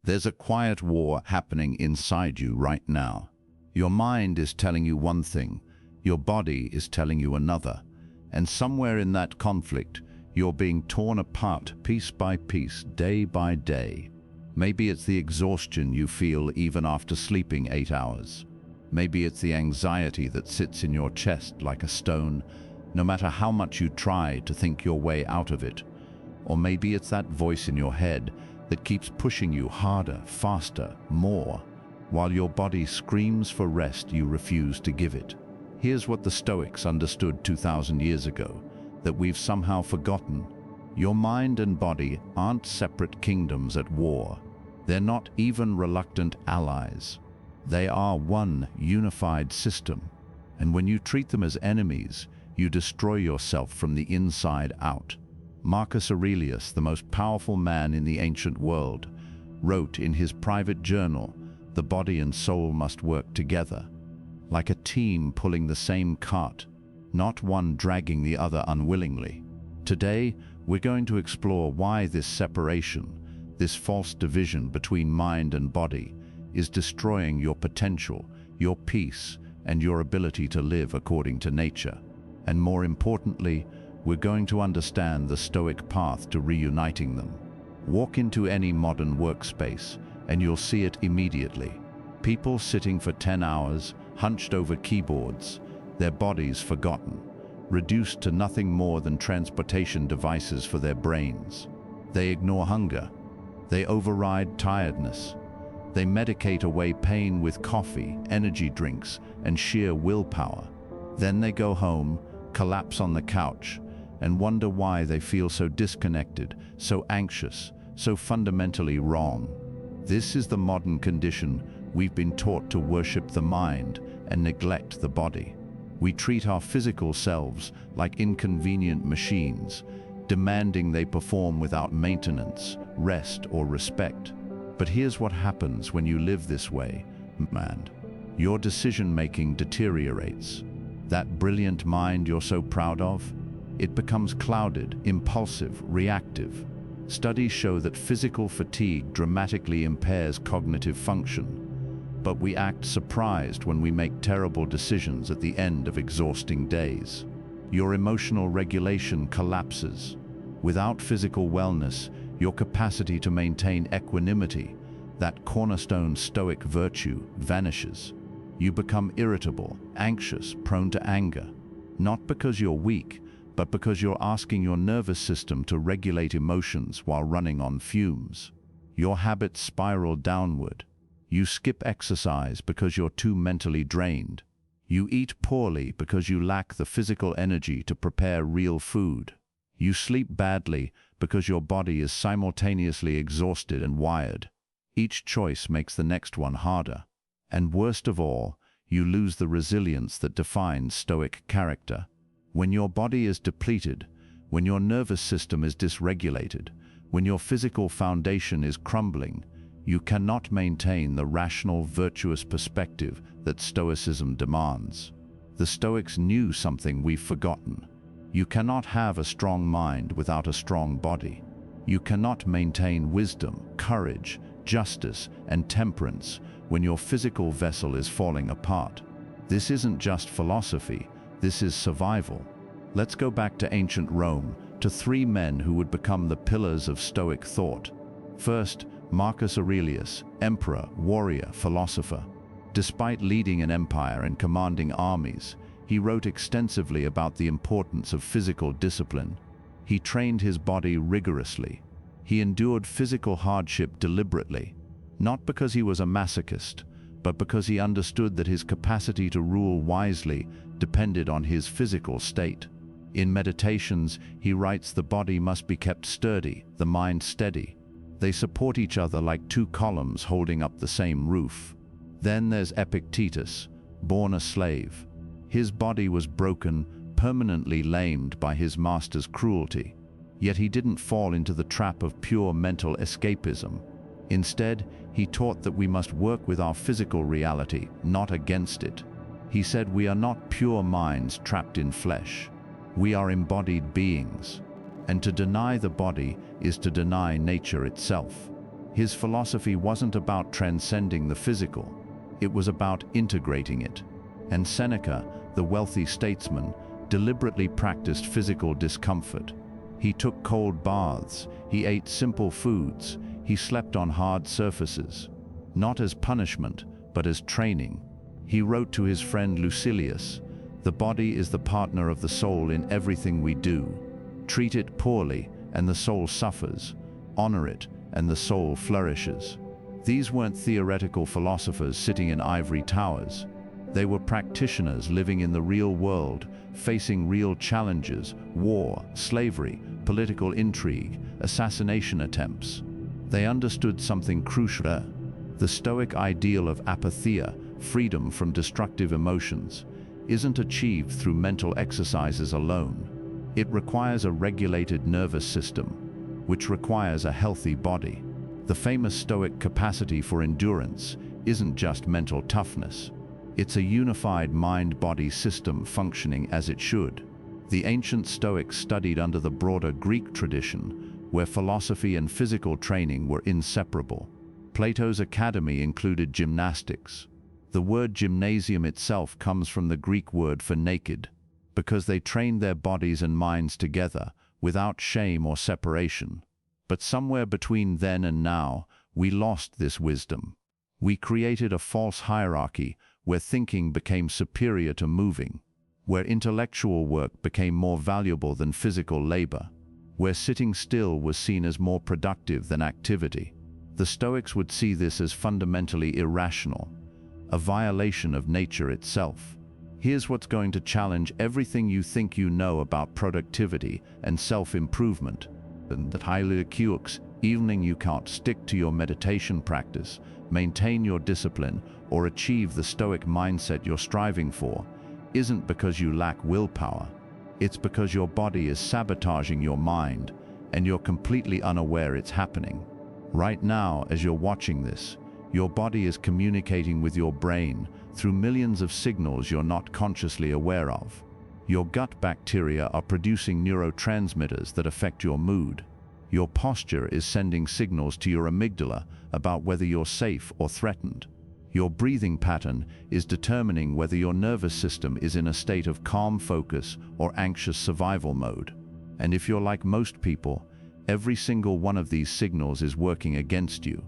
There's a quiet war happening inside you right now. Your mind is telling you one thing, your body is telling you another, and somewhere in that conflict, you're being torn apart piece by piece, day by day. Maybe it's the exhaustion you feel even after sleeping 8 hours. Maybe it's the anxiety that sits in your chest like a stone, no matter how much you try to think your way out of it. Or maybe it's that voice in your head that keeps pushing you harder, faster, more. While your body screams for rest, you refuse to give it. Here's what the Stoics understood 2,000 years ago, that we've somehow forgotten. Your mind and body aren't separate kingdoms at war. They're not even reluctant allies. They are one unified system. And when you treat them as enemies, you destroy yourself from the inside out. Marcus Aurelius, the most powerful man in the ancient world, wrote in his private journal, "The body and soul must work together, like a team pulling the same cart, not one dragging the other unwillingly." Today, we're going to explore why this separation, this false division between mind and body, is destroying your potential, your peace, and your ability to live according to nature. And more importantly, we're going to understand the Stoic path to reuniting them. Walk into any modern workspace, and you'll see it immediately. People sitting for 10 hours, hunched over keyboards, their bodies forgotten, reduced to nothing more than transportation devices for their brains. They ignore hunger. They override tiredness. They medicate away pain with coffee, energy drinks, and sheer willpower. Then they go home, collapse on the couch, and wonder why they feel so disconnected, so anxious, so fundamentally wrong. This is the modern condition. We've been taught to worship the mind and neglect the body. We treat our physical selves like inconvenient machines, demanding they perform without maintenance, rest, or respect. But here's what happens when you live this way, man. Your decision-making deteriorates. That brilliant mind you're so proud of, it becomes clouded, impulsive, reactive. Studies show that physical fatigue dramatically impairs cognitive function. But we act surprised when we make terrible decisions at the end of exhausting days. Your emotional regulation collapses. Without physical wellness, your capacity to maintain equanimity, that cornerstone Stoic virtue, vanishes. You become irritable, anxious, prone to anger. Not because you're weak, but because you're asking your nervous system to regulate emotions while running on fumes. Your habits spiral downward. You skip exercise because you're too mentally drained. You eat poorly because you lack the physical energy to prepare real food. You sleep badly because your body is simultaneously exhausted and wired. Each choice makes the next one harder. And worst of all, you lose the resilience that defines Stoic character. When your body is depleted, when your nervous system is dysregulated, when your physical foundation is crumbling, you cannot maintain the rational, virtuous perspective that Stoicism demands. The Stoics knew something we've forgotten. You cannot have a strong mind without a strong body. You cannot maintain wisdom, courage, justice, and temperance when your physical vessel is falling apart. This isn't just philosophy, this is survival. Let's go back to ancient Rome, to 3 men who would become the pillars of Stoic thought. First, Marcus Aurelius, emperor, warrior, philosopher. Despite leading an empire and commanding armies, he wrote extensively about the importance of physical discipline. He trained his body rigorously. He endured physical hardship deliberately, not because he was a masochist, but because he understood that his capacity to rule wisely depended on his physical state. In Meditations, he writes the body must be kept sturdy, the mind steady. They support each other like 2 columns holding up the same roof. Then there's Epictetus, born a slave. His body was broken, permanently lamed by his master's cruelty. Yet he didn't fall into the trap of pure mental escapism. Instead, he taught that we must work with our physical reality, not against it. He said we are not pure minds trapped in flesh. We are embodied beings. And to deny the body is to deny nature itself. His philosophy wasn't about transcending the physical, it was about integrating it. And Seneca, the wealthy statesman, deliberately practiced physical discomfort. He took cold baths, he ate simple foods, he slept on hard surfaces. Not as punishment, but as training. He wrote to his friend Lucilius, "The body is the partner of the soul in everything we do. Treat it poorly, and the soul suffers. Honor it, and the soul flourishes." These weren't theoretical philosophers sitting in ivory towers. They were practitioners living in the real world, facing real challenges: war, slavery, political intrigue, assassination attempts. They understood something crucial: the Stoic ideal of apatheia, freedom from destructive emotions, isn't achieved through mental exercises alone. It requires a regulated nervous system, which requires a healthy body. The famous Stoic capacity for endurance isn't just mental toughness. It's a unified mind-body system functioning as it should. The ancient Stoics studied under the broader Greek tradition, where philosophy and physical training were inseparable. Plato's academy included gymnastics. The word gymnasium itself comes from the Greek word for naked, because they trained their bodies and minds together, without shame or separation. But somewhere between then and now, we lost this wisdom. We created a false hierarchy where thinking became superior to moving, where intellectual work became more valuable than physical labor, where sitting still was seen as more productive than activity. The Stoics would see this as fundamentally irrational, a violation of nature itself. Here's what's going to challenge everything you think you know about productivity and self-improvement. And that highly acutes, even you can't stick to your meditation practice, maintain your discipline, or achieve the Stoic mindset you're striving for, isn't because you lack willpower. It's because your body is sabotaging your mind, and you're completely unaware it's happening. Right now, as you're watching this, your body is communicating with your brain through millions of signals you're not consciously aware of. Your gut bacteria are producing neurotransmitters that affect your mood. Your posture is sending signals to your amygdala about whether you're safe or threatened. Your breathing pattern is determining whether your nervous system is in a state of calm focus or anxious survival mode. And if you're like most people, every single one of these signals is working against you.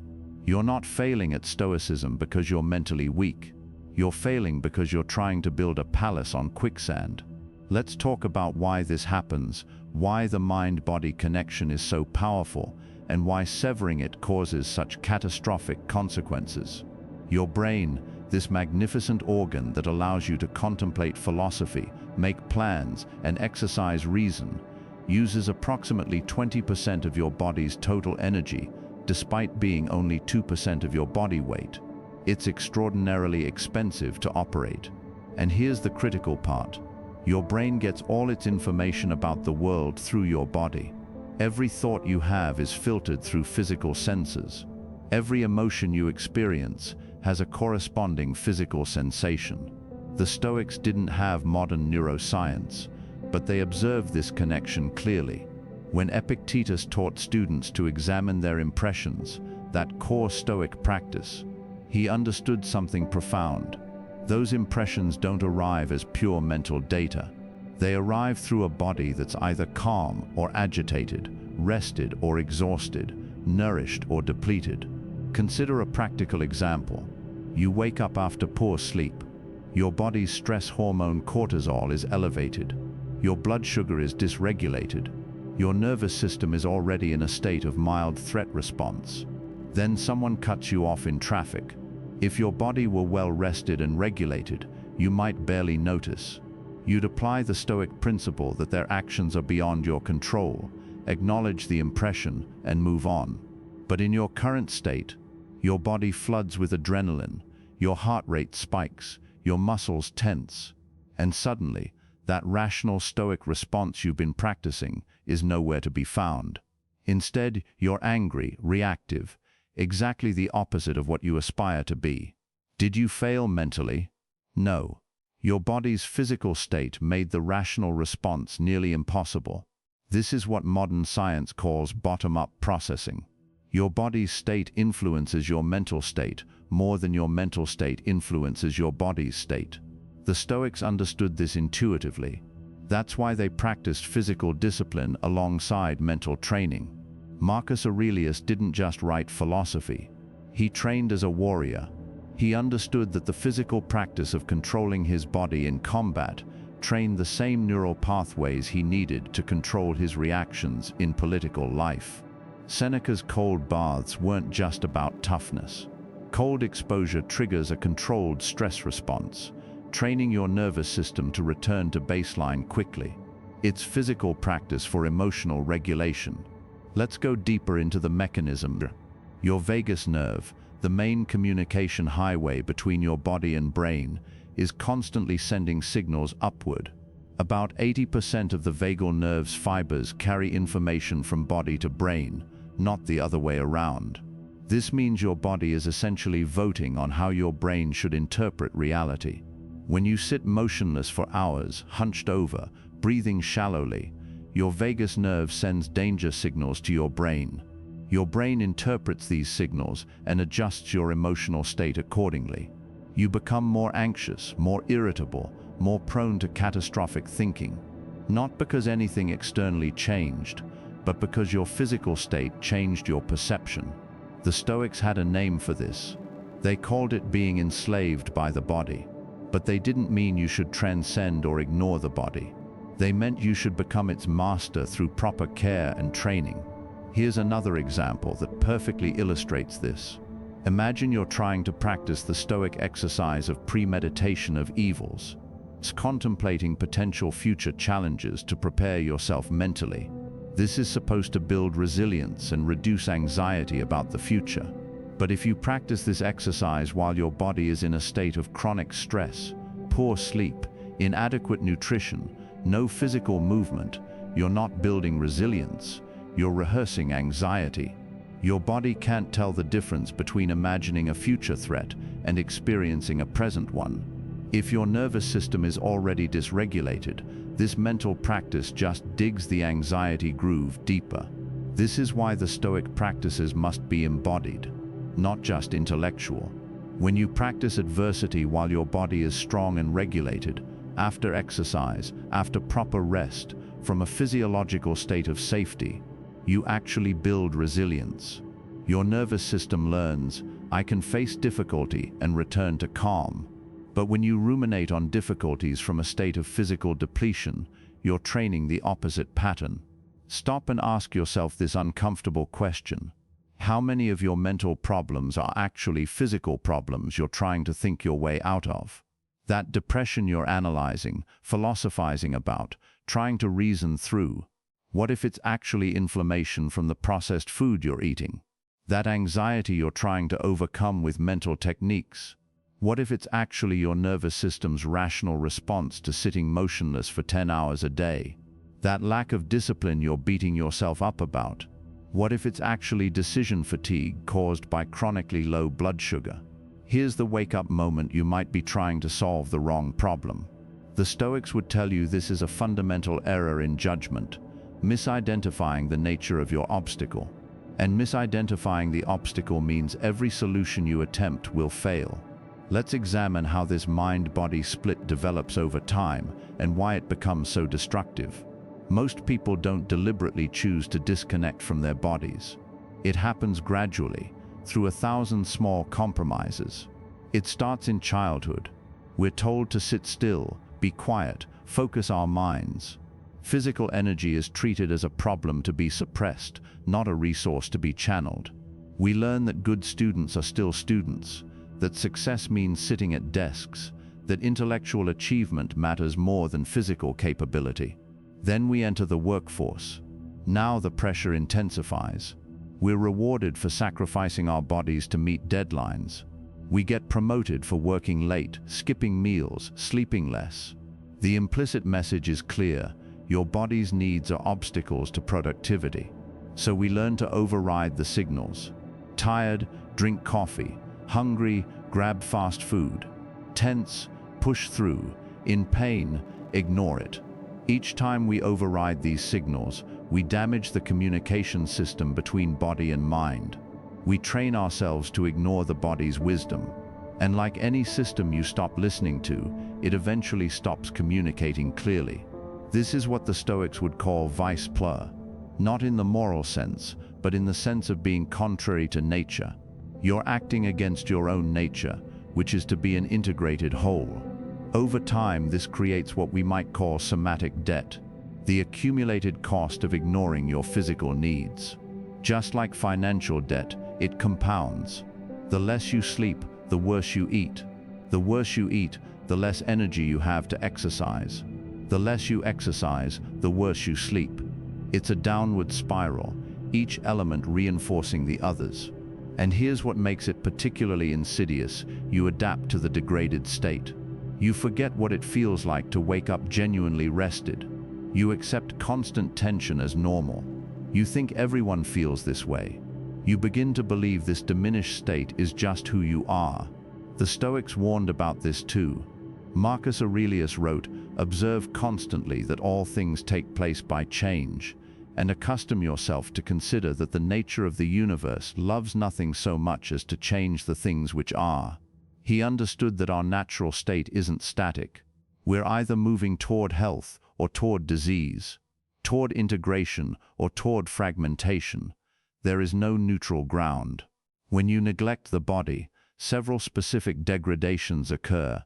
You're not failing at Stoicism because you're mentally weak. You're failing because you're trying to build a palace on quicksand. Let's talk about why this happens, why the mind-body connection is so powerful, and why severing it causes such catastrophic consequences. Your brain, this magnificent organ that allows you to contemplate philosophy, make plans, and exercise reason, uses approximately 20% of your body's total energy, despite being only 2% of your body weight. It's extraordinarily expensive to operate. And here's the critical part. Your brain gets all its information about the world through your body. Every thought you have is filtered through physical senses. Every emotion you experience has a corresponding physical sensation. The Stoics didn't have modern neuroscience, but they observed this connection clearly. When Epictetus taught students to examine their impressions, that core Stoic practice, he understood something profound. Those impressions don't arrive as pure mental data. They arrive through a body that's either calm or agitated, rested or exhausted, nourished or depleted. Consider a practical example. You wake up after poor sleep. Your body's stress hormone cortisol is elevated. Your blood sugar is dysregulated. Your nervous system is already in a state of mild threat response. Then someone cuts you off in traffic. If your body were well rested and regulated, you might barely notice. You'd apply the Stoic principle that their actions are beyond your control, acknowledge the impression, and move on. But in your current state, your body floods with adrenaline, your heart rate spikes, your muscles tense, and suddenly, that rational Stoic response you've been practicing is nowhere to be found. Instead, you're angry, reactive, exactly the opposite of what you aspire to be. Did you fail mentally? No. Your body's physical state made the rational response nearly impossible. This is what modern science calls bottom-up processing. Your body's state influences your mental state more than your mental state influences your body's state. The Stoics understood this intuitively. That's why they practiced physical discipline alongside mental training. Marcus Aurelius didn't just write philosophy. He trained as a warrior. He understood that the physical practice of controlling his body in combat trained the same neural pathways he needed to control his reactions in political life. Seneca's cold baths weren't just about toughness. Cold exposure triggers a controlled stress response, training your nervous system to return to baseline quickly. It's physical practice for emotional regulation. Let's go deeper into the mechanism. Your vagus nerve, the main communication highway between your body and brain, is constantly sending signals upward. About 80% of the vagal nerve's fibers carry information from body to brain, not the other way around. This means your body is essentially voting on how your brain should interpret reality. When you sit motionless for hours, hunched over, breathing shallowly, your vagus nerve sends danger signals to your brain. Your brain interprets these signals and adjusts your emotional state accordingly. You become more anxious, more irritable, more prone to catastrophic thinking. Not because anything externally changed, but because your physical state changed your perception. The Stoics had a name for this. They called it being enslaved by the body. But they didn't mean you should transcend or ignore the body. They meant you should become its master through proper care and training. Here's another example that perfectly illustrates this. Imagine you're trying to practice the Stoic exercise of premeditation of evils. It's contemplating potential future challenges to prepare yourself mentally. This is supposed to build resilience and reduce anxiety about the future. But if you practice this exercise while your body is in a state of chronic stress, poor sleep, inadequate nutrition, no physical movement, you're not building resilience, you're rehearsing anxiety. Your body can't tell the difference between imagining a future threat and experiencing a present one. If your nervous system is already dysregulated, this mental practice just digs the anxiety groove deeper. This is why the Stoic practices must be embodied, not just intellectual. When you practice adversity while your body is strong and regulated, after exercise, after proper rest, from a physiological state of safety, you actually build resilience. Your nervous system learns, I can face difficulty and return to calm. But when you ruminate on difficulties from a state of physical depletion, you're training the opposite pattern. Stop and ask yourself this uncomfortable question. How many of your mental problems are actually physical problems you're trying to think your way out of? That depression you're analyzing, philosophizing about, trying to reason through, what if it's actually inflammation from the processed food you're eating? That anxiety you're trying to overcome with mental techniques, what if it's actually your nervous system's rational response to sitting motionless for 10 hours a day? That lack of discipline you're beating yourself up about, what if it's actually decision fatigue caused by chronically low blood sugar? Here's the wake-up moment you might be trying to solve the wrong problem. The Stoics would tell you this is a fundamental error in judgment, misidentifying the nature of your obstacle. And misidentifying the obstacle means every solution you attempt will fail. Let's examine how this mind-body split develops over time and why it becomes so destructive. Most people don't deliberately choose to disconnect from their bodies. It happens gradually, through 1,000 small compromises. It starts in childhood. We're told to sit still, be quiet, focus our minds. Physical energy is treated as a problem to be suppressed, not a resource to be channeled. We learn that good students are still students, that success means sitting at desks, that intellectual achievement matters more than physical capability. Then we enter the workforce. Now the pressure intensifies. We're rewarded for sacrificing our bodies to meet deadlines. We get promoted for working late, skipping meals, sleeping less. The implicit message is clear: your body's needs are obstacles to productivity. So we learn to override the signals. Tired, drink coffee. Hungry, grab fast food. Tense, push through. In pain, ignore it. Each time we override these signals, We damage the communication system between body and mind. We train ourselves to ignore the body's wisdom. And like any system you stop listening to, it eventually stops communicating clearly. This is what the Stoics would call vice plur, not in the moral sense, but in the sense of being contrary to nature. You're acting against your own nature, which is to be an integrated whole. Over time, this creates what we might call somatic debt, the accumulated cost of ignoring your physical needs. Just like financial debt, it compounds. The less you sleep, the worse you eat. The worse you eat, the less energy you have to exercise. The less you exercise, the worse you sleep. It's a downward spiral, each element reinforcing the others. And here's what makes it particularly insidious: you adapt to the degraded state. You forget what it feels like to wake up genuinely rested. You accept constant tension as normal. You think everyone feels this way. You begin to believe this diminished state is just who you are. The Stoics warned about this too. Marcus Aurelius wrote, "Observe constantly that all things take place by change, and accustom yourself to consider that the nature of the universe loves nothing so much as to change the things which are." He understood that our natural state isn't static. We're either moving toward health or toward disease, toward integration or toward fragmentation. There is no neutral ground. When you neglect the body, several specific degradations occur.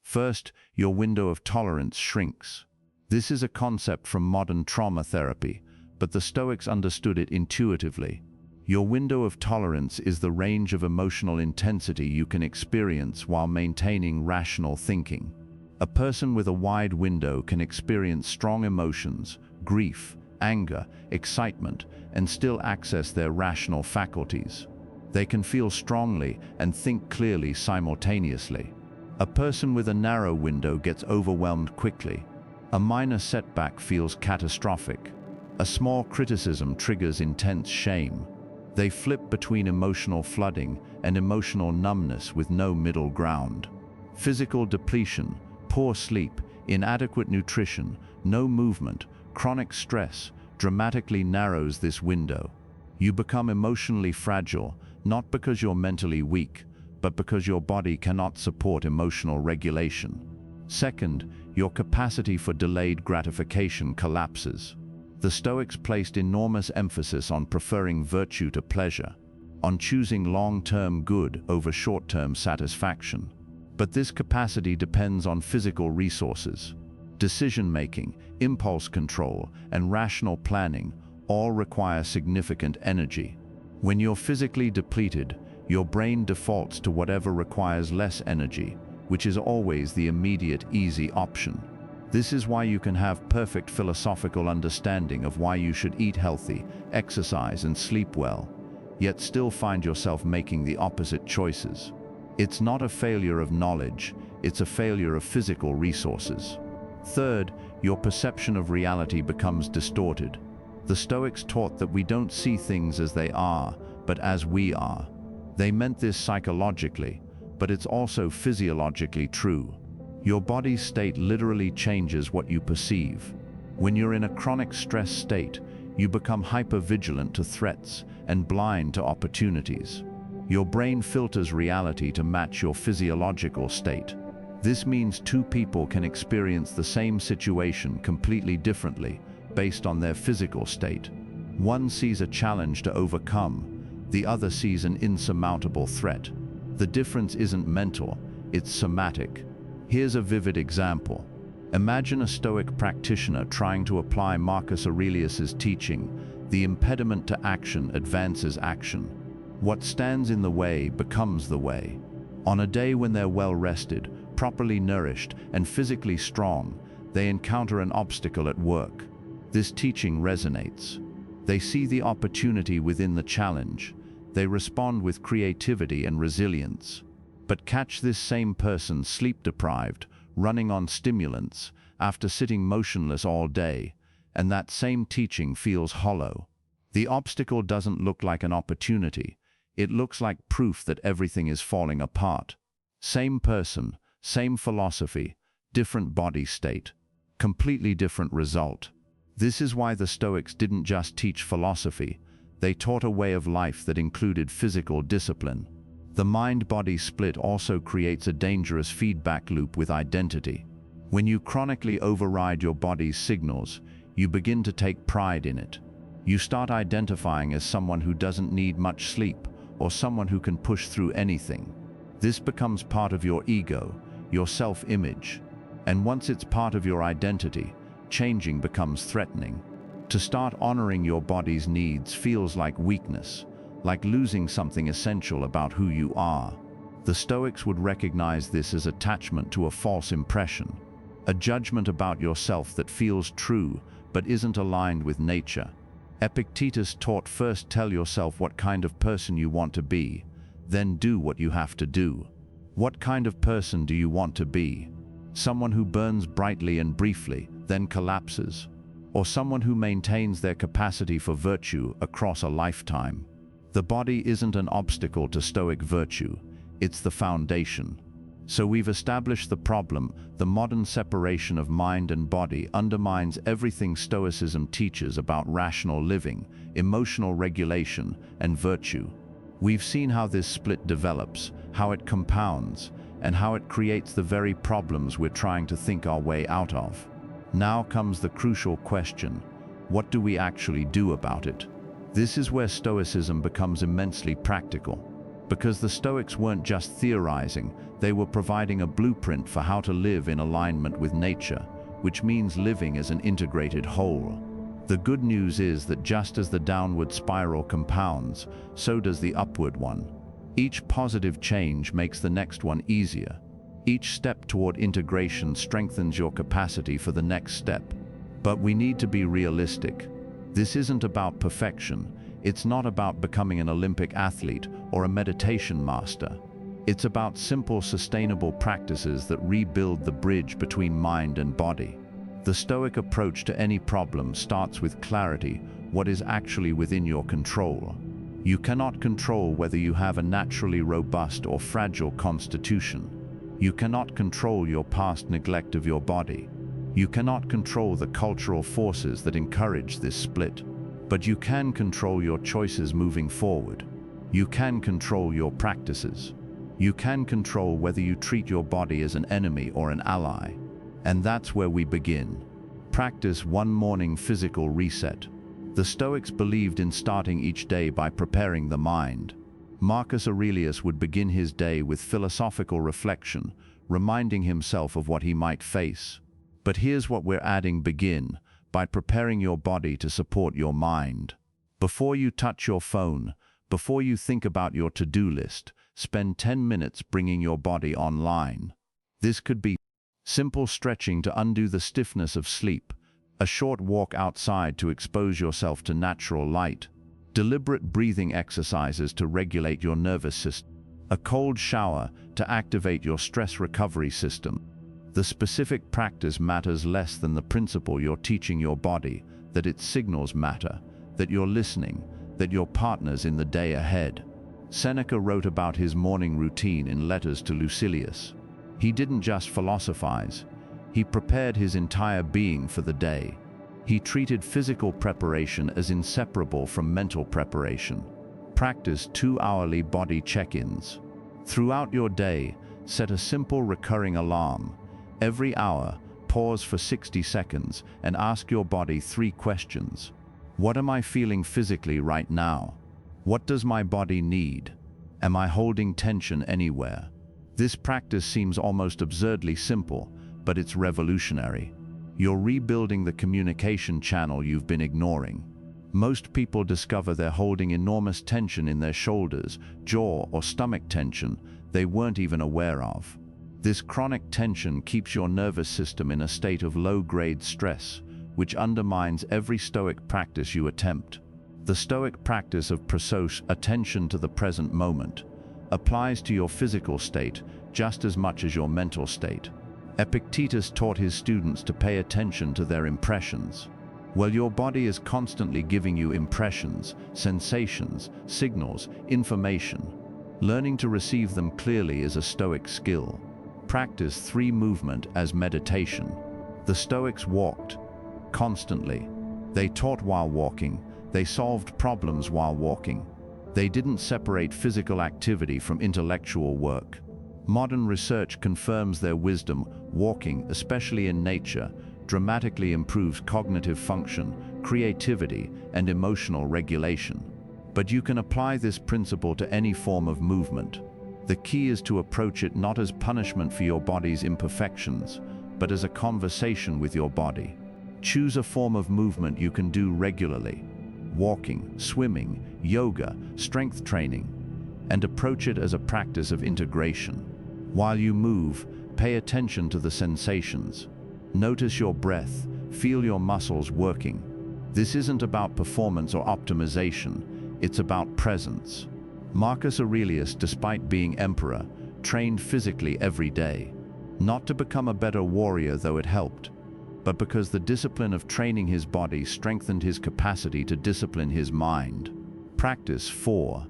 First, your window of tolerance shrinks. This is a concept from modern trauma therapy, but the Stoics understood it intuitively. Your window of tolerance is the range of emotional intensity you can experience while maintaining rational thinking. A person with a wide window can experience strong emotions, grief, anger, excitement, and still access their rational faculties. They can feel strongly and think clearly simultaneously. A person with a narrow window gets overwhelmed quickly. A minor setback feels catastrophic. A small criticism triggers intense shame. They flip between emotional flooding and emotional numbness with no middle ground. Physical depletion, poor sleep, inadequate nutrition, no movement, chronic stress dramatically narrows this window. You become emotionally fragile, not because you're mentally weak, but because your body cannot support emotional regulation. Second, your capacity for delayed gratification collapses. The Stoics placed enormous emphasis on preferring virtue to pleasure, on choosing long-term good over short-term satisfaction. But this capacity depends on physical resources. Decision-making, impulse control, and rational planning all require significant energy. When you're physically depleted, your brain defaults to whatever requires less energy, which is always the immediate, easy option. This is why you can have perfect philosophical understanding of why you should eat healthy, exercise, and sleep well, yet still find yourself making the opposite choices. It's not a failure of knowledge, it's a failure of physical resources. Third, your perception of reality becomes distorted. The Stoics taught that we don't see things as they are, but as we are. They meant this psychologically, but it's also physiologically true. Your body's state literally changes what you perceive. When you're in a chronic stress state, you become hypervigilant to threats and blind to opportunities. Your brain filters reality to match your physiological state. This means two people can experience the same situation completely differently based on their physical state. One sees a challenge to overcome, the other sees an insurmountable threat. The difference isn't mental, it's somatic. Here's a vivid example. Imagine a Stoic practitioner trying to apply Marcus Aurelius's teaching, "The impediment to action advances action." What stands in the way becomes the way. On a day when they're well rested, properly nourished, and physically strong, they encounter an obstacle at work. This teaching resonates. They see the opportunity within the challenge. They respond with creativity and resilience. But catch this same person sleep-deprived, running on stimulants, after sitting motionless all day, and that same teaching feels hollow. The obstacle doesn't look like an opportunity. It looks like proof that everything is falling apart. Same person, same philosophy, different body state, completely different result. This is why the Stoics didn't just teach philosophy, they taught a way of life that included physical discipline. The mind-body split also creates a dangerous feedback loop with identity. When you chronically override your body's signals, you begin to take pride in it. You start identifying as someone who doesn't need much sleep, or someone who can push through anything. This becomes part of your ego, your self-image. And once it's part of your identity, changing becomes threatening. To start honoring your body's needs feels like weakness, like losing something essential about who you are. The Stoics would recognize this as attachment to a false impression, a judgment about yourself that feels true but isn't aligned with nature. Epictetus taught first tell yourself what kind of person you want to be, then do what you have to do. What kind of person do you want to be? Someone who burns brightly and briefly, then collapses? Or someone who maintains their capacity for virtue across a lifetime? The body isn't an obstacle to Stoic virtue, it's the foundation. So we've established the problem: the modern separation of mind and body undermines everything Stoicism teaches about rational living, emotional regulation, and virtue. We've seen how this split develops, how it compounds, and how it creates the very problems we're trying to think our way out of. Now comes the crucial question: what do we actually do about it? This is where Stoicism becomes immensely practical. Because the Stoics weren't just theorizing, they were providing a blueprint for how to live in alignment with nature, which means living as an integrated whole. The good news is that just as the downward spiral compounds, so does the upward one. Each positive change makes the next one easier. Each step toward integration strengthens your capacity for the next step. But we need to be realistic. This isn't about perfection. It's not about becoming an Olympic athlete or a meditation master. It's about simple, sustainable practices that rebuild the bridge between mind and body. The Stoic approach to any problem starts with clarity: what is actually within your control. You cannot control whether you have a naturally robust or fragile constitution. You cannot control your past neglect of your body. You cannot control the cultural forces that encourage this split. But you can control your choices moving forward. You can control your practices. You can control whether you treat your body as an enemy or an ally. And that's where we begin. Practice one morning physical reset. The Stoics believed in starting each day by preparing the mind. Marcus Aurelius would begin his day with philosophical reflection, reminding himself of what he might face. But here's what we're adding: begin by preparing your body to support your mind. Before you touch your phone, before you think about your to-do list, spend 10 minutes bringing your body online. This could be simple stretching to undo the stiffness of sleep, a short walk outside to expose yourself to natural light, deliberate breathing exercises to regulate your nervous system, a cold shower to activate your stress recovery system. The specific practice matters less than the principle you're teaching your body, that its signals matter, that you're listening, that your partner's in the day ahead. Seneca wrote about his morning routine in Letters to Lucilius. He didn't just philosophize, he prepared his entire being for the day. He treated physical preparation as inseparable from mental preparation. Practice 2-hourly body check-ins. Throughout your day, set a simple recurring alarm. Every hour, pause for 60 seconds and ask your body 3 questions. What am I feeling physically right now? What does my body need? Am I holding tension anywhere? This practice seems almost absurdly simple, but it's revolutionary. You're rebuilding the communication channel you've been ignoring. Most people discover they're holding enormous tension in their shoulders, jaw, or stomach tension they weren't even aware of. This chronic tension keeps your nervous system in a state of low-grade stress, which undermines every Stoic practice you attempt. The Stoic practice of precise attention to the present moment applies to your physical state just as much as your mental state. Epictetus taught his students to pay attention to their impressions. Well, your body is constantly giving you impressions, sensations, signals, information. Learning to receive them clearly is a Stoic skill. Practice 3 movement as meditation. The Stoics walked constantly. They taught while walking. They solved problems while walking. They didn't separate physical activity from intellectual work. Modern research confirms their wisdom. Walking, especially in nature, dramatically improves cognitive function, creativity, and emotional regulation. But you can apply this principle to any form of movement. The key is to approach it not as punishment for your body's imperfections, but as a conversation with your body. Choose a form of movement you can do regularly: walking, swimming, yoga, strength training, and approach it as a practice of integration. While you move, pay attention to the sensations. Notice your breath, feel your muscles working. This isn't about performance or optimization, it's about presence. Marcus Aurelius, despite being emperor, trained physically every day, not to become a better warrior, though it helped, but because the discipline of training his body strengthened his capacity to discipline his mind. Practice 4.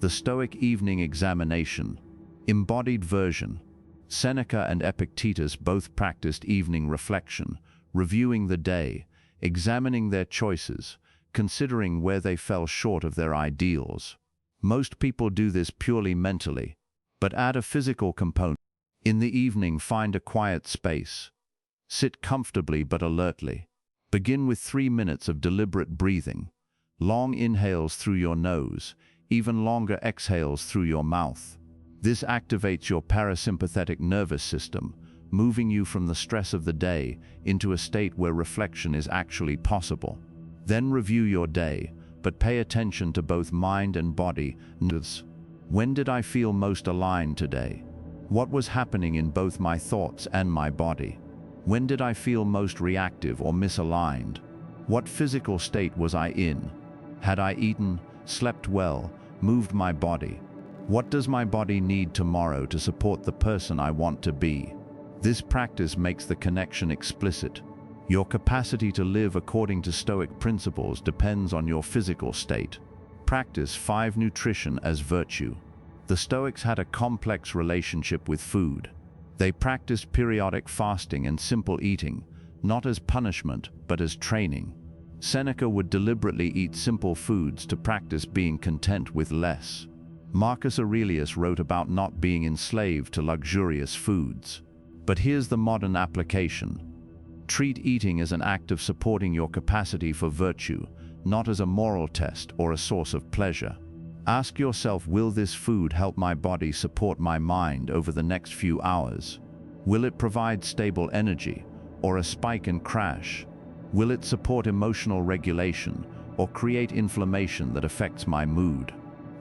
The Stoic Evening Examination. Embodied version. Seneca and Epictetus both practiced evening reflection, reviewing the day, examining their choices, considering where they fell short of their ideals. Most people do this purely mentally, but add a physical component. In the evening, find a quiet space. Sit comfortably but alertly. Begin with 3 minutes of deliberate breathing. Long inhales through your nose, even longer exhales through your mouth. This activates your parasympathetic nervous system, moving you from the stress of the day into a state where reflection is actually possible. Then review your day, but pay attention to both mind and body. When did I feel most aligned today? What was happening in both my thoughts and my body? When did I feel most reactive or misaligned? What physical state was I in? Had I eaten, slept well, moved my body? What does my body need tomorrow to support the person I want to be? This practice makes the connection explicit. Your capacity to live according to Stoic principles depends on your physical state. Practice 5. Nutrition as virtue. The Stoics had a complex relationship with food. They practiced periodic fasting and simple eating, not as punishment, but as training. Seneca would deliberately eat simple foods to practice being content with less. Marcus Aurelius wrote about not being enslaved to luxurious foods. But here's the modern application. Treat eating as an act of supporting your capacity for virtue, not as a moral test or a source of pleasure. Ask yourself, will this food help my body support my mind over the next few hours? Will it provide stable energy, or a spike and crash? Will it support emotional regulation, or create inflammation that affects my mood?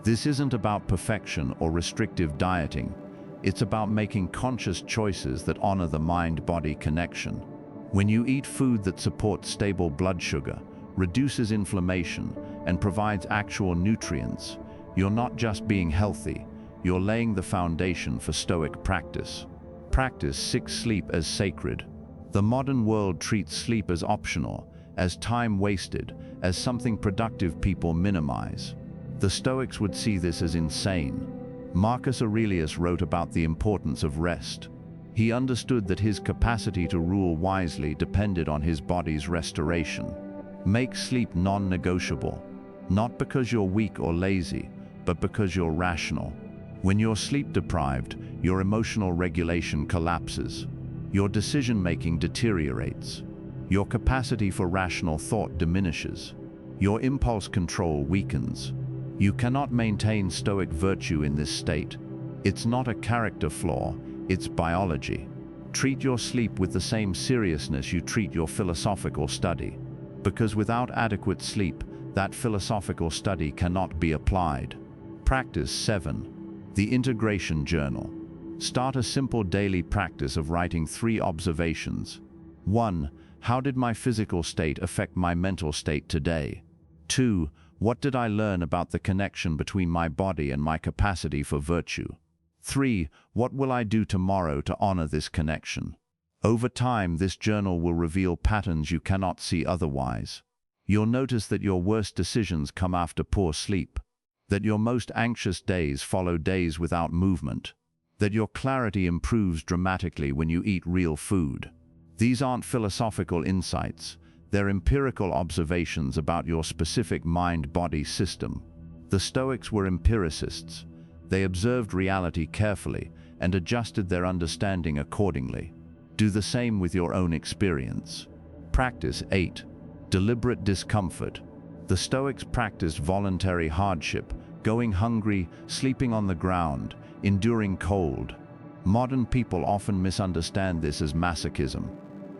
This isn't about perfection or restrictive dieting. It's about making conscious choices that honor the mind-body connection. When you eat food that supports stable blood sugar, reduces inflammation, and provides actual nutrients, you're not just being healthy, you're laying the foundation for Stoic practice. Practice 6. Sleep as sacred. The modern world treats sleep as optional, as time wasted, as something productive people minimize. The Stoics would see this as insane. Marcus Aurelius wrote about the importance of rest. He understood that his capacity to rule wisely depended on his body's restoration. Make sleep non-negotiable, not because you're weak or lazy, but because you're rational. When you're sleep-deprived, your emotional regulation collapses. Your decision-making deteriorates. Your capacity for rational thought diminishes. Your impulse control weakens. You cannot maintain Stoic virtue in this state. It's not a character flaw, it's biology. Treat your sleep with the same seriousness you treat your philosophical study, because without adequate sleep, that philosophical study cannot be applied. Practice 7. The Integration Journal. Start a simple daily practice of writing 3 observations. 1. How did my physical state affect my mental state today? 2. What did I learn about the connection between my body and my capacity for virtue? 3. What will I do tomorrow to honor this connection? Over time, this journal will reveal patterns you cannot see otherwise. You'll notice that your worst decisions come after poor sleep, that your most anxious days follow days without movement, that your clarity improves dramatically when you eat real food. These aren't philosophical insights, They're empirical observations about your specific mind-body system. The Stoics were empiricists. They observed reality carefully and adjusted their understanding accordingly. Do the same with your own experience. Practice 8. Deliberate discomfort. The Stoics practiced voluntary hardship, going hungry, sleeping on the ground, enduring cold. Modern people often misunderstand this as masochism.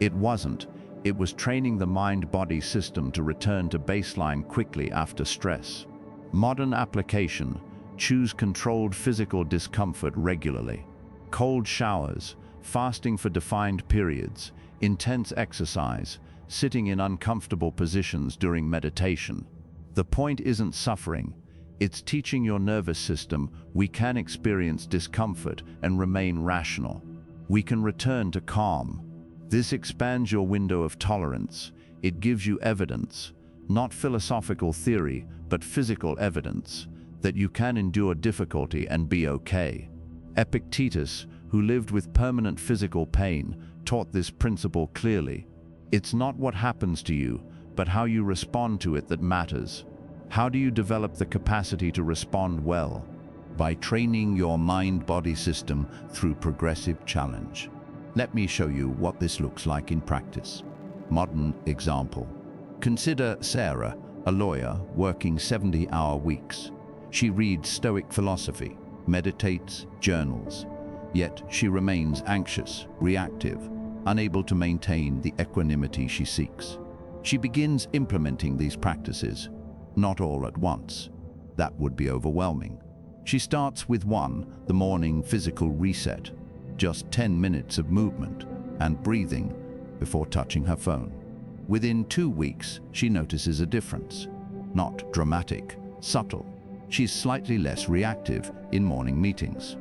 It wasn't. It was training the mind-body system to return to baseline quickly after stress. Modern application: choose controlled physical discomfort regularly. Cold showers, fasting for defined periods, intense exercise, sitting in uncomfortable positions during meditation. The point isn't suffering. It's teaching your nervous system we can experience discomfort and remain rational. We can return to calm. This expands your window of tolerance. It gives you evidence, not philosophical theory, but physical evidence, that you can endure difficulty and be okay. Epictetus, who lived with permanent physical pain, taught this principle clearly. It's not what happens to you, but how you respond to it that matters. How do you develop the capacity to respond well? By training your mind-body system through progressive challenge. Let me show you what this looks like in practice. Modern example. Consider Sarah, a lawyer working 70-hour weeks. She reads Stoic philosophy, meditates, journals, yet she remains anxious, reactive, unable to maintain the equanimity she seeks. She begins implementing these practices, not all at once. That would be overwhelming. She starts with the morning physical reset, just 10 minutes of movement and breathing before touching her phone. Within 2 weeks, she notices a difference. Not dramatic, subtle. She's slightly less reactive in morning meetings.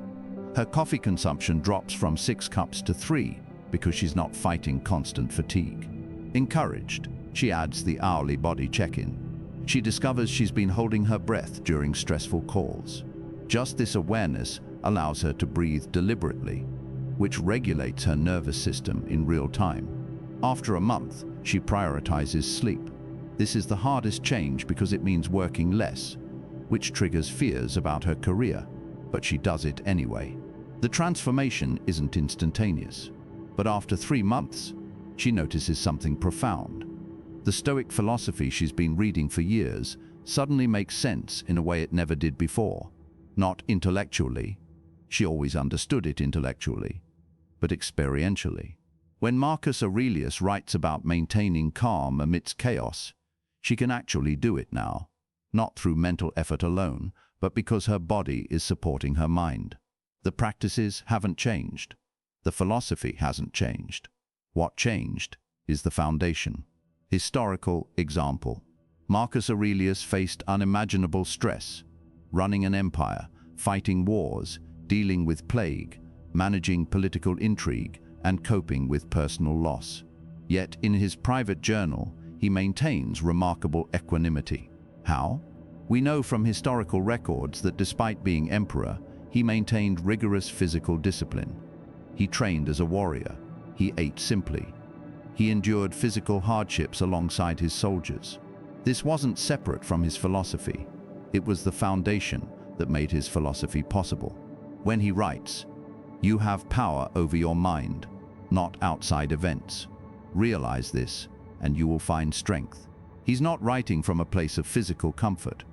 Her coffee consumption drops from 6 cups to 3 because she's not fighting constant fatigue. Encouraged, she adds the hourly body check-in. She discovers she's been holding her breath during stressful calls. Just this awareness allows her to breathe deliberately, which regulates her nervous system in real time. After a month, she prioritizes sleep. This is the hardest change because it means working less, which triggers fears about her career, but she does it anyway. The transformation isn't instantaneous, but after 3 months, she notices something profound. The Stoic philosophy she's been reading for years suddenly makes sense in a way it never did before. Not intellectually. She always understood it intellectually, but experientially. When Marcus Aurelius writes about maintaining calm amidst chaos, she can actually do it now, not through mental effort alone, but because her body is supporting her mind. The practices haven't changed. The philosophy hasn't changed. What changed is the foundation. Historical example. Marcus Aurelius faced unimaginable stress, running an empire, fighting wars, dealing with plague, managing political intrigue, and coping with personal loss. Yet in his private journal, he maintains remarkable equanimity. How? We know from historical records that despite being emperor, he maintained rigorous physical discipline. He trained as a warrior. He ate simply. He endured physical hardships alongside his soldiers. This wasn't separate from his philosophy. It was the foundation that made his philosophy possible. When he writes, "You have power over your mind, not outside events. Realize this, and you will find strength." He's not writing from a place of physical comfort.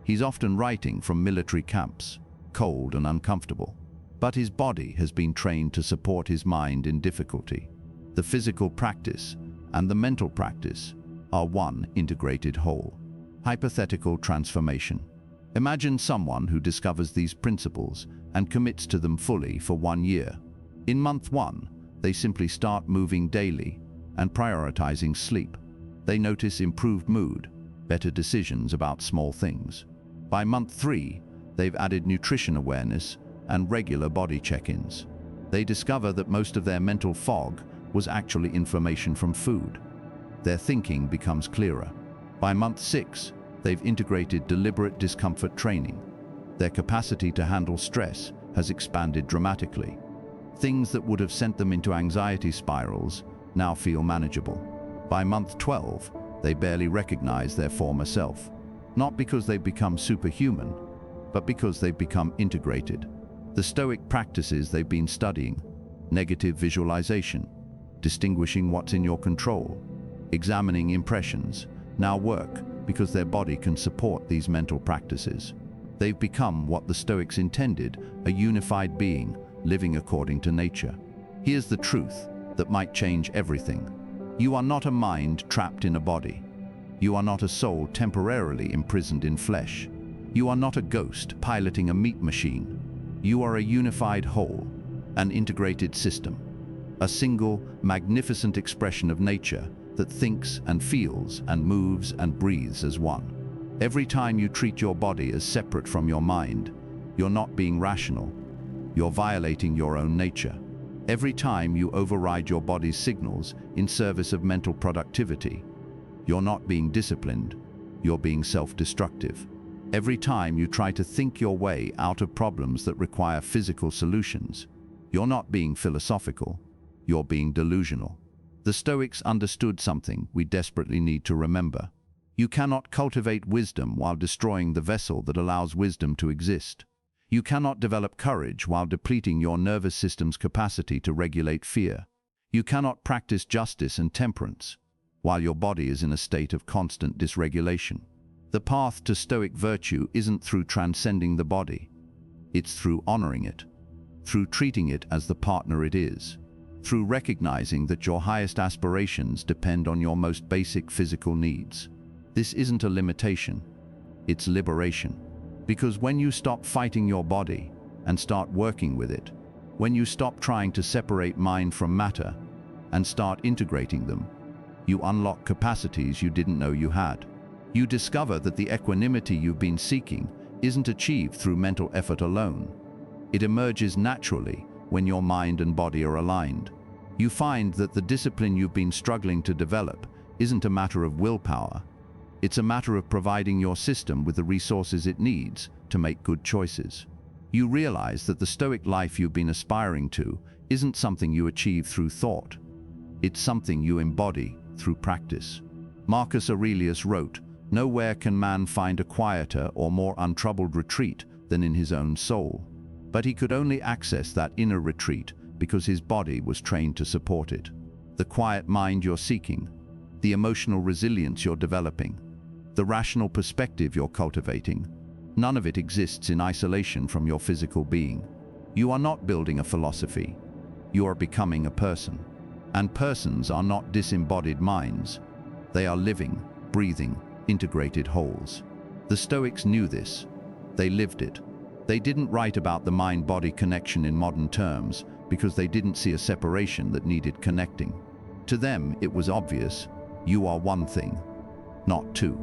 He's often writing from military camps, cold and uncomfortable. But his body has been trained to support his mind in difficulty. The physical practice and the mental practice are one integrated whole. Hypothetical transformation. Imagine someone who discovers these principles and commits to them fully for 1 year. In month 1, they simply start moving daily and prioritizing sleep. They notice improved mood, better decisions about small things. By month 3, they've added nutrition awareness and regular body check-ins. They discover that most of their mental fog was actually information from food. Their thinking becomes clearer. By month 6, they've integrated deliberate discomfort training. Their capacity to handle stress has expanded dramatically. Things that would have sent them into anxiety spirals now feel manageable. By month 12, they barely recognize their former self. Not because they've become superhuman, but because they've become integrated. The Stoic practices they've been studying, negative visualization, distinguishing what's in your control, examining impressions, now work because their body can support these mental practices. They've become what the Stoics intended, a unified being, living according to nature. Here's the truth that might change everything. You are not a mind trapped in a body. You are not a soul temporarily imprisoned in flesh. You are not a ghost piloting a meat machine. You are a unified whole, an integrated system, a single, magnificent expression of nature that thinks and feels and moves and breathes as one. Every time you treat your body as separate from your mind, you're not being rational. You're violating your own nature. Every time you override your body's signals in service of mental productivity, you're not being disciplined, you're being self-destructive. Every time you try to think your way out of problems that require physical solutions, you're not being philosophical, you're being delusional. The Stoics understood something we desperately need to remember. You cannot cultivate wisdom while destroying the vessel that allows wisdom to exist. You cannot develop courage while depleting your nervous system's capacity to regulate fear. You cannot practice justice and temperance while your body is in a state of constant dysregulation. The path to Stoic virtue isn't through transcending the body. It's through honoring it, through treating it as the partner it is, through recognizing that your highest aspirations depend on your most basic physical needs. This isn't a limitation, it's liberation. Because when you stop fighting your body and start working with it, when you stop trying to separate mind from matter and start integrating them, you unlock capacities you didn't know you had. You discover that the equanimity you've been seeking isn't achieved through mental effort alone. It emerges naturally when your mind and body are aligned. You find that the discipline you've been struggling to develop isn't a matter of willpower. It's a matter of providing your system with the resources it needs to make good choices. You realize that the Stoic life you've been aspiring to isn't something you achieve through thought. It's something you embody through practice. Marcus Aurelius wrote, "Nowhere can man find a quieter or more untroubled retreat than in his own soul." But he could only access that inner retreat because his body was trained to support it. The quiet mind you're seeking, the emotional resilience you're developing, the rational perspective you're cultivating, none of it exists in isolation from your physical being. You are not building a philosophy. You are becoming a person. And persons are not disembodied minds. They are living, breathing, integrated wholes. The Stoics knew this. They lived it. They didn't write about the mind-body connection in modern terms because they didn't see a separation that needed connecting. To them, it was obvious, you are one thing, not two.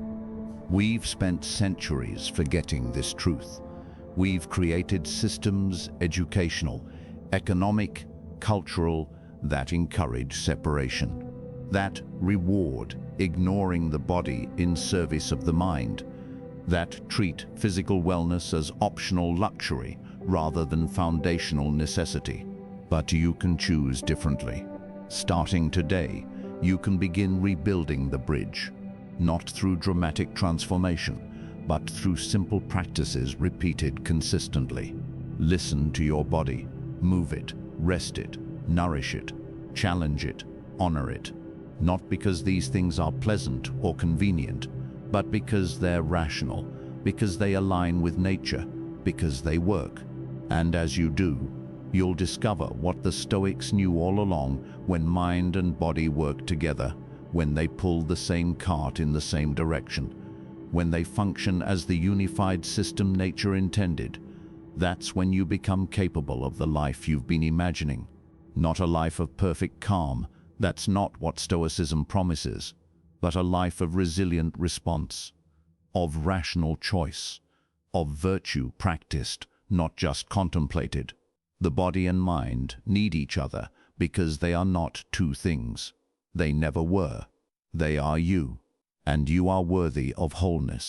We've spent centuries forgetting this truth. We've created systems, educational, economic, cultural, that encourage separation, that reward ignoring the body in service of the mind, that treat physical wellness as optional luxury rather than foundational necessity. But you can choose differently. Starting today, you can begin rebuilding the bridge, not through dramatic transformation, but through simple practices repeated consistently. Listen to your body, move it, rest it, nourish it, challenge it, honor it. Not because these things are pleasant or convenient, but because they're rational, because they align with nature, because they work. And as you do, you'll discover what the Stoics knew all along: when mind and body work together, when they pull the same cart in the same direction, when they function as the unified system nature intended, that's when you become capable of the life you've been imagining. Not a life of perfect calm, that's not what Stoicism promises, but a life of resilient response, of rational choice, of virtue practiced, not just contemplated. The body and mind need each other because they are not two things. They never were. They are you, and you are worthy of wholeness.